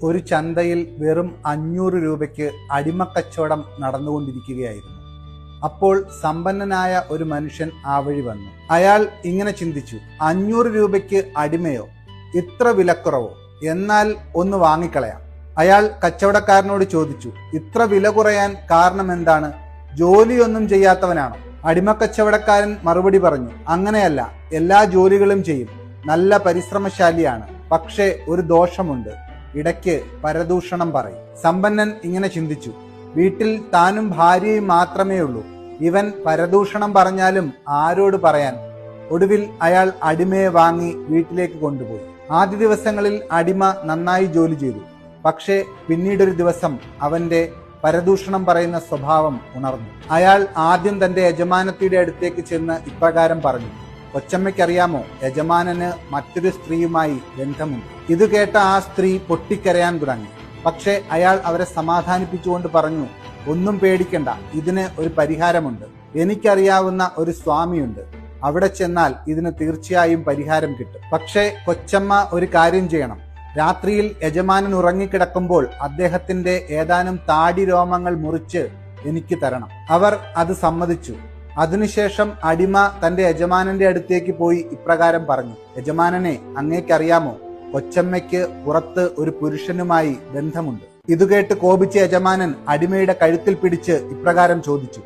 ഒരു ചന്തയിൽ വെറും 500 രൂപയ്ക്ക് അടിമക്കച്ചവടം നടന്നുകൊണ്ടിരിക്കുകയായിരുന്നു. അപ്പോൾ സമ്പന്നനായ ഒരു മനുഷ്യൻ ആ വഴി വന്നു. അയാൾ ഇങ്ങനെ ചിന്തിച്ചു, 500 രൂപയ്ക്ക് അടിമയോ, ഇത്ര വിലക്കുറവോ, എന്നാൽ ഒന്ന് വാങ്ങിക്കളയാം. അയാൾ കച്ചവടക്കാരനോട് ചോദിച്ചു, ഇത്ര വില കുറയാൻ കാരണം എന്താണ്? ജോലിയൊന്നും ചെയ്യാത്തവനാണോ? അടിമക്കച്ചവടക്കാരൻ മറുപടി പറഞ്ഞു, അങ്ങനെയല്ല, എല്ലാ ജോലികളും ചെയ്യും, നല്ല പരിശ്രമശാലിയാണ്. പക്ഷേ ഒരു ദോഷമുണ്ട്, ഇടയ്ക്ക് പരദൂഷണം പറയും. സമ്പന്നൻ ഇങ്ങനെ ചിന്തിച്ചു, വീട്ടിൽ താനും ഭാര്യയും മാത്രമേ ഉള്ളൂ, ഇവൻ പരദൂഷണം പറഞ്ഞാലും ആരോട് പറയാൻ? ഒടുവിൽ അയാൾ അടിമയെ വാങ്ങി വീട്ടിലേക്ക് കൊണ്ടുപോയി. ആദ്യ ദിവസങ്ങളിൽ അടിമ നന്നായി ജോലി ചെയ്തു. പക്ഷേ പിന്നീടൊരു ദിവസം അവന്റെ പരദൂഷണം പറയുന്ന സ്വഭാവം ഉണർന്നു. അയാൾ ആദ്യം തന്റെ യജമാനത്തിയുടെ അടുത്തേക്ക് ചെന്ന് ഇപ്രകാരം പറഞ്ഞു, കൊച്ചമ്മയ്ക്കറിയാമോ, യജമാനന് മറ്റൊരു സ്ത്രീയുമായി ബന്ധമുണ്ട്. ഇത് കേട്ട ആ സ്ത്രീ പൊട്ടിക്കരയാൻ തുടങ്ങി. പക്ഷെ അയാൾ അവരെ സമാധാനിപ്പിച്ചുകൊണ്ട് പറഞ്ഞു, ഒന്നും പേടിക്കണ്ട, ഇതിന് ഒരു പരിഹാരമുണ്ട്. എനിക്കറിയാവുന്ന ഒരു സ്വാമിയുണ്ട്, അവിടെ ചെന്നാൽ ഇതിന് തീർച്ചയായും പരിഹാരം കിട്ടും. പക്ഷേ കൊച്ചമ്മ ഒരു കാര്യം ചെയ്യണം, രാത്രിയിൽ യജമാനൻ ഉറങ്ങിക്കിടക്കുമ്പോൾ അദ്ദേഹത്തിന്റെ ഏതാനും താടി രോമങ്ങൾ മുറിച്ച് എനിക്ക് തരണം. അവർ അത് സമ്മതിച്ചു. അതിനുശേഷം അടിമ തന്റെ യജമാനന്റെ അടുത്തേക്ക് പോയി ഇപ്രകാരം പറഞ്ഞു, യജമാനനെ, അങ്ങേക്കറിയാമോ, കൊച്ചമ്മയ്ക്ക് പുറത്ത് ഒരു പുരുഷനുമായി ബന്ധമുണ്ട്. ഇതുകേട്ട് കോപിച്ച യജമാനൻ അടിമയുടെ കഴുത്തിൽ പിടിച്ച് ഇപ്രകാരം ചോദിച്ചു,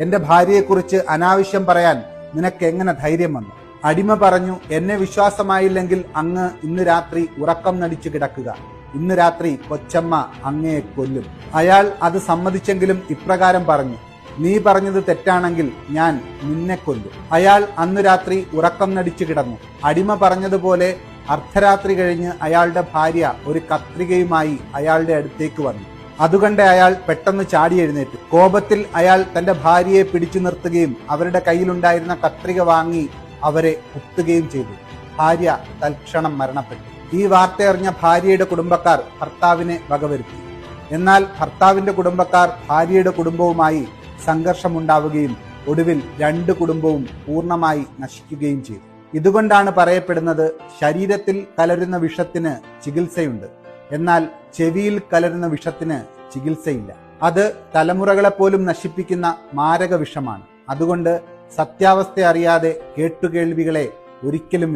എന്റെ ഭാര്യയെക്കുറിച്ച് അനാവശ്യം പറയാൻ നിനക്ക് എങ്ങനെ ധൈര്യം വന്നു? അടിമ പറഞ്ഞു, എന്നെ വിശ്വാസമായില്ലെങ്കിൽ അങ്ങ് ഇന്ന് രാത്രി ഉറക്കം നടിച്ചു കിടക്കുക, ഇന്ന് രാത്രി കൊച്ചമ്മ അങ്ങയെ കൊല്ലും. അയാൾ അത് സമ്മതിച്ചെങ്കിലും ഇപ്രകാരം പറഞ്ഞു, നീ പറഞ്ഞത് തെറ്റാണെങ്കിൽ ഞാൻ നിന്നെ കൊല്ലും. അയാൾ അന്നു രാത്രി ഉറക്കം നടിച്ചു കിടന്നു. അടിമ പറഞ്ഞതുപോലെ അർദ്ധരാത്രി കഴിഞ്ഞ് അയാളുടെ ഭാര്യ ഒരു കത്രികയുമായി അയാളുടെ അടുത്തേക്ക് വന്നു. അതുകണ്ട് അയാൾ പെട്ടെന്ന് ചാടി എഴുന്നേറ്റു. കോപത്തിൽ അയാൾ തന്റെ ഭാര്യയെ പിടിച്ചു നിർത്തുകയും അവരുടെ കയ്യിലുണ്ടായിരുന്ന കത്രിക വാങ്ങി അവരെ കുത്തുകയും ചെയ്തു. ഭാര്യ തൽക്ഷണം മരണപ്പെട്ടു. ഈ വാർത്തയറിഞ്ഞ ഭാര്യയുടെ കുടുംബക്കാർ ഭർത്താവിനെ വകവരുത്തി. എന്നാൽ ഭർത്താവിന്റെ കുടുംബക്കാർ ഭാര്യയുടെ കുടുംബവുമായി സംഘർഷമുണ്ടാവുകയും ഒടുവിൽ 2 കുടുംബവും പൂർണ്ണമായി നശിക്കുകയും ചെയ്തു. ഇതുകൊണ്ടാണ് പറയപ്പെടുന്നത്, ശരീരത്തിൽ കലരുന്ന വിഷത്തിന് ചികിത്സയുണ്ട്, എന്നാൽ ചെവിയിൽ കലരുന്ന വിഷത്തിന് ചികിത്സയില്ല. അത് തലമുറകളെപ്പോലും നശിപ്പിക്കുന്ന മാരക വിഷമാണ്. അതുകൊണ്ട് സത്യാവസ്ഥ അറിയാതെ കേട്ടുകേൾവികളെ ഒരിക്കലും